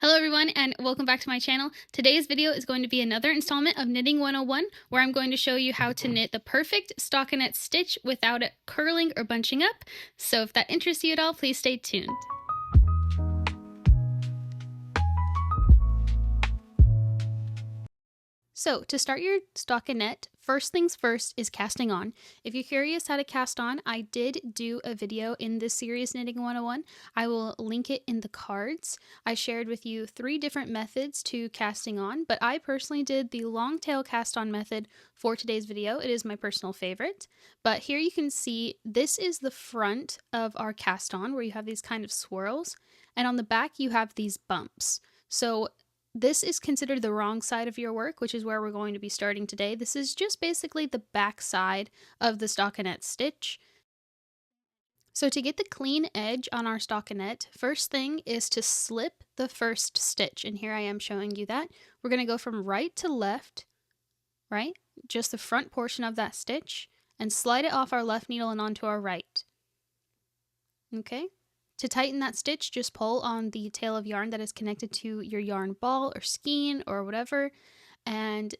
Hello everyone and welcome back to my channel. Today's video is going to be another installment of Knitting 101 where I'm going to show you how to knit the perfect stockinette stitch without it curling or bunching up. So if that interests you at all, please stay tuned. So to start your stockinette, first things first is casting on. If you're curious how to cast on, I did do a video in this series Knitting 101. I will link it in the cards. I shared with you 3 different methods to casting on, but I personally did the long tail cast on method for today's video. It is my personal favorite. But here you can see this is the front of our cast on where you have these kind of swirls, and on the back you have these bumps. So this is considered the wrong side of your work, which is where we're going to be starting today. This is just basically the back side of the stockinette stitch. So to get the clean edge on our stockinette, first thing is to slip the first stitch. And here I am showing you that. We're going to go from right to left, right? Just the front portion of that stitch, and slide it off our left needle and onto our right. Okay? To tighten that stitch, just pull on the tail of yarn that is connected to your yarn ball or skein or whatever, and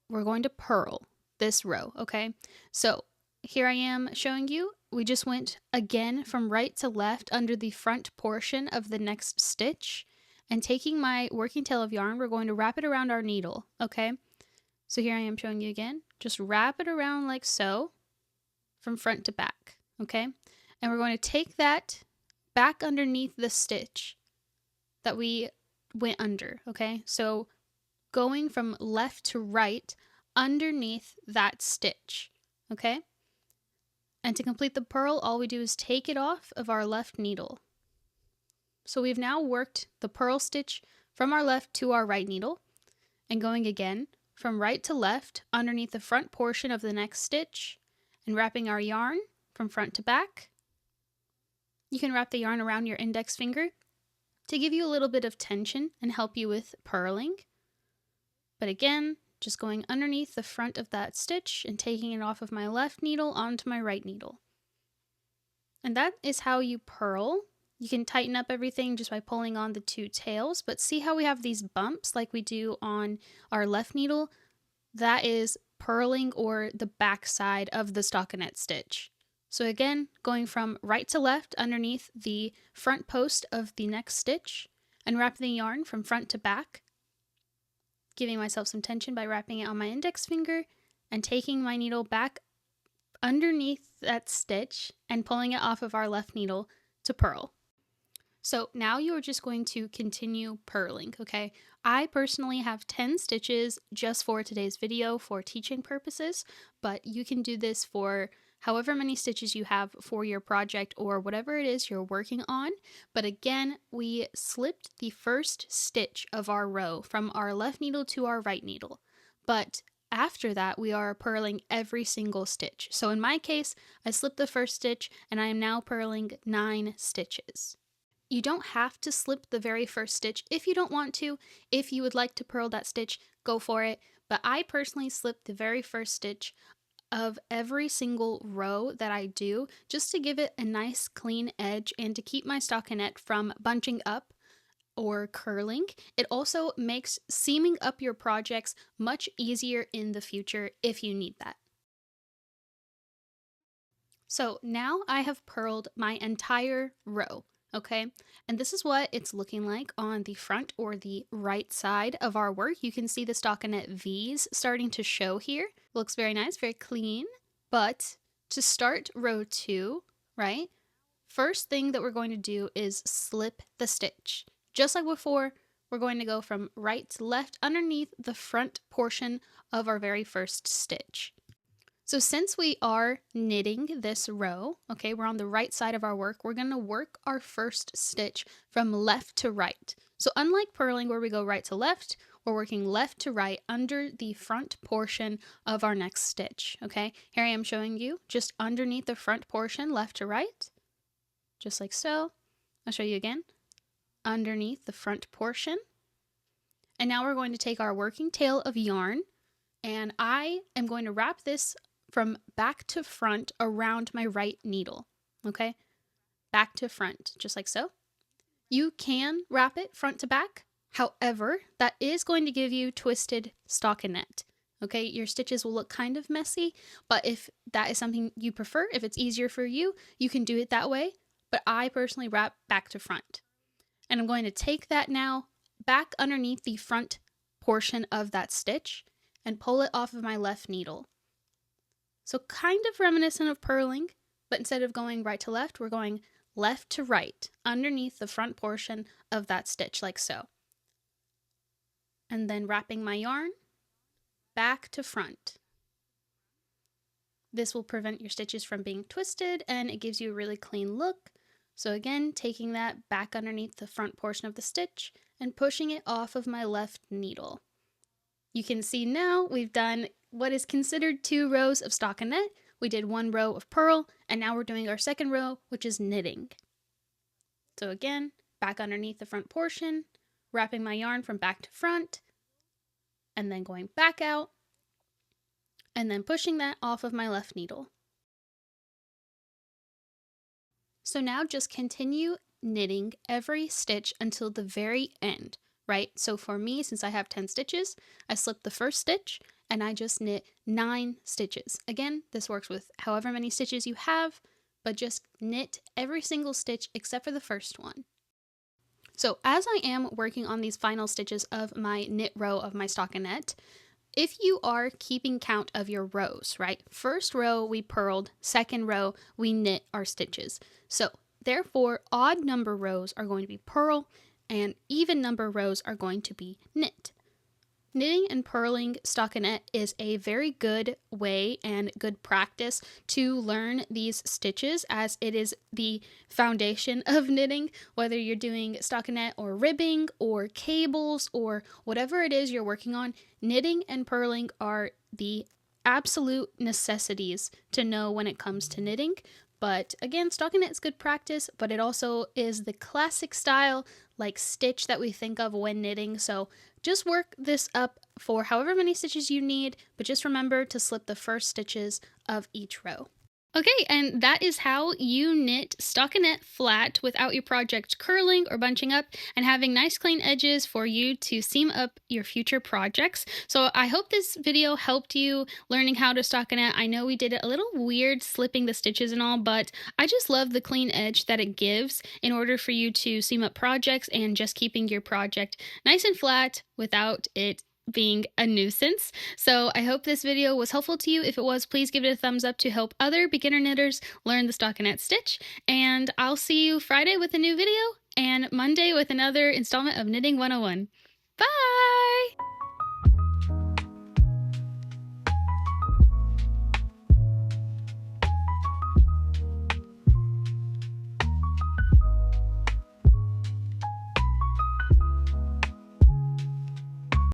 we're going to purl this row, okay? So here I am showing you, we just went again from right to left under the front portion of the next stitch, and taking my working tail of yarn, we're going to wrap it around our needle, okay? So here I am showing you again, just wrap it around like so, from front to back, okay? And we're going to take that back underneath the stitch that we went under, okay? So going from left to right underneath that stitch, okay? And to complete the purl, all we do is take it off of our left needle. So we've now worked the purl stitch from our left to our right needle, and going again from right to left underneath the front portion of the next stitch, and wrapping our yarn from front to back. You can wrap the yarn around your index finger to give you a little bit of tension and help you with purling. But again, just going underneath the front of that stitch and taking it off of my left needle onto my right needle. And that is how you purl. You can tighten up everything just by pulling on the 2 tails, but see how we have these bumps like we do on our left needle? That is purling, or the back side of the stockinette stitch. So again, going from right to left underneath the front post of the next stitch, and wrapping the yarn from front to back, giving myself some tension by wrapping it on my index finger, and taking my needle back underneath that stitch and pulling it off of our left needle to purl. So now you're just going to continue purling, okay? I personally have 10 stitches just for today's video for teaching purposes, but you can do this for however many stitches you have for your project or whatever it is you're working on. But again, we slipped the first stitch of our row from our left needle to our right needle. But after that, we are purling every single stitch. So in my case, I slipped the first stitch and I am now purling 9 stitches. You don't have to slip the very first stitch if you don't want to. If you would like to purl that stitch, go for it. But I personally slipped the very first stitch of every single row that I do, just to give it a nice clean edge and to keep my stockinette from bunching up or curling. It also makes seaming up your projects much easier in the future if you need that. So now I have purled my entire row, okay? And this is what it's looking like on the front or the right side of our work. You can see the stockinette V's starting to show here. Looks very nice, very clean. But to start row 2, right? First thing that we're going to do is slip the stitch. Just like before, we're going to go from right to left underneath the front portion of our very first stitch. So since we are knitting this row, okay, we're on the right side of our work, we're going to work our first stitch from left to right. So unlike purling where we go right to left, we're working left to right under the front portion of our next stitch, okay? Here I am showing you just underneath the front portion, left to right, just like so. I'll show you again, underneath the front portion. And now we're going to take our working tail of yarn, and I am going to wrap this from back to front around my right needle, okay? Back to front, just like so. You can wrap it front to back. However, that is going to give you twisted stockinette. Okay, your stitches will look kind of messy, but if that is something you prefer, if it's easier for you, you can do it that way. But I personally wrap back to front. And I'm going to take that now back underneath the front portion of that stitch and pull it off of my left needle. So kind of reminiscent of purling, but instead of going right to left, we're going left to right underneath the front portion of that stitch, like so. And then wrapping my yarn back to front. This will prevent your stitches from being twisted and it gives you a really clean look. So again, taking that back underneath the front portion of the stitch and pushing it off of my left needle. You can see now we've done what is considered 2 rows of stockinette. We did 1 row of purl, and now we're doing our second row, which is knitting. So again, back underneath the front portion, wrapping my yarn from back to front, and then going back out, and then pushing that off of my left needle. So now just continue knitting every stitch until the very end, right? So for me, since I have 10 stitches, I slip the first stitch and I just knit 9 stitches. Again, this works with however many stitches you have, but just knit every single stitch except for the first one. So as I am working on these final stitches of my knit row of my stockinette, if you are keeping count of your rows, right? First row we purled, second row we knit our stitches. So therefore, odd number rows are going to be purl and even number rows are going to be knit. Knitting and purling stockinette is a very good way and good practice to learn these stitches, as it is the foundation of knitting. Whether you're doing stockinette or ribbing or cables or whatever it is you're working on, knitting and purling are the absolute necessities to know when it comes to knitting. But again, stockinette is good practice, but it also is the classic style like stitch that we think of when knitting. So just work this up for however many stitches you need, but just remember to slip the first stitches of each row. Okay, and that is how you knit stockinette flat without your project curling or bunching up and having nice clean edges for you to seam up your future projects. So I hope this video helped you learning how to stockinette. I know we did it a little weird slipping the stitches and all, but I just love the clean edge that it gives in order for you to seam up projects and just keeping your project nice and flat without it being a nuisance. So I hope this video was helpful to you. If it was, please give it a thumbs up to help other beginner knitters learn the stockinette stitch. And I'll see you Friday with a new video and Monday with another installment of Knitting 101.